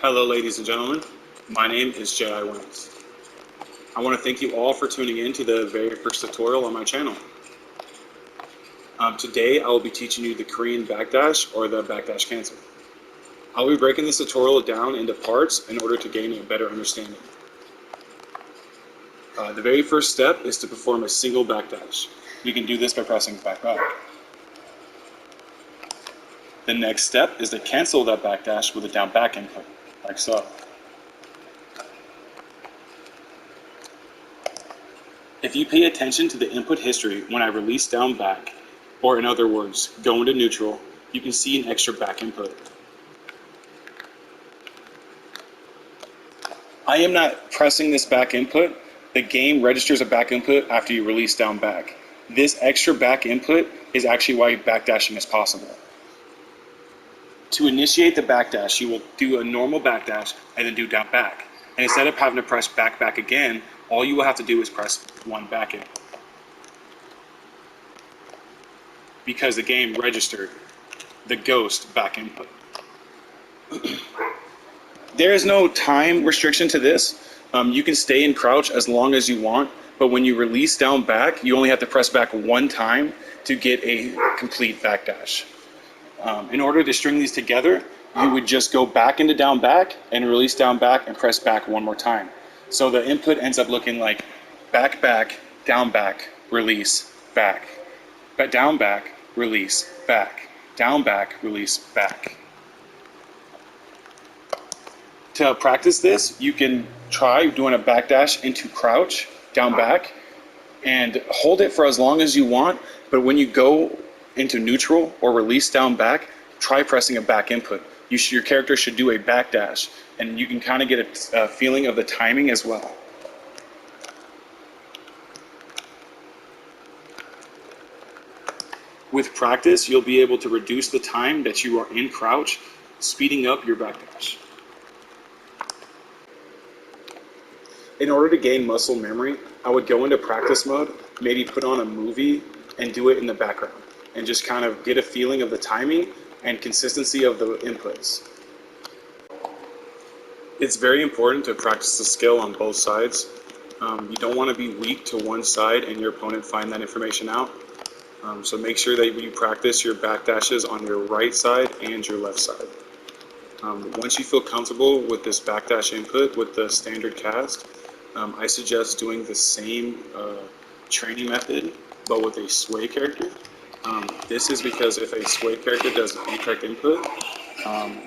Hello ladies and gentlemen, my name is J.I. Wins. I want to thank you all for tuning in to the very first tutorial on my channel. Today I will be teaching you the Korean backdash or the backdash cancel. I'll be breaking this tutorial down into parts in order to gain a better understanding. The very first step is to perform a single backdash. You can do this by pressing back. The next step is to cancel that backdash with a down back input, like so. If you pay attention to the input history when I release down back, or in other words, go into neutral, you can see an extra back input. I am not pressing this back input. The game registers a back input after you release down back. This extra back input is actually why backdashing is possible. To initiate the backdash, you will do a normal backdash and then do down back. And instead of having to press back again, all you will have to do is press one back in. Because the game registered the ghost back input. There is no time restriction to this. You can stay in crouch as long as you want, but when you release down back, you only have to press back one time to get a complete backdash. In order to string these together, you would just go back into down back and release down back and press back one more time. So the input ends up looking like back, down back, release, back. But down back, release, back. Down back, release, back. To practice this, you can try doing a backdash into crouch, down back, and hold it for as long as you want, but when you go into neutral or release down back, try pressing a back input. Your character should do a backdash, and you can kind of get a feeling of the timing as well. With practice, you'll be able to reduce the time that you are in crouch, speeding up your backdash. In order to gain muscle memory, I would go into practice mode, maybe put on a movie and do it in the background, and just kind of get a feeling of the timing and consistency of the inputs. It's very important to practice the skill on both sides. You don't want to be weak to one side and your opponent find that information out. So make sure that you practice your backdashes on your right side and your left side. Once you feel comfortable with this backdash input with the standard cast, I suggest doing the same training method but with a sway character. This is because if a sway character does an incorrect input,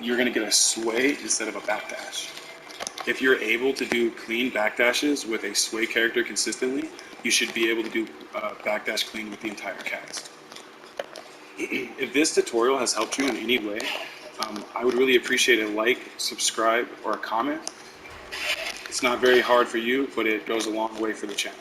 you're going to get a sway instead of a backdash. If you're able to do clean backdashes with a sway character consistently, you should be able to do backdash clean with the entire cast. If this tutorial has helped you in any way, I would really appreciate a like, subscribe, or a comment. It's not very hard for you, but it goes a long way for the channel.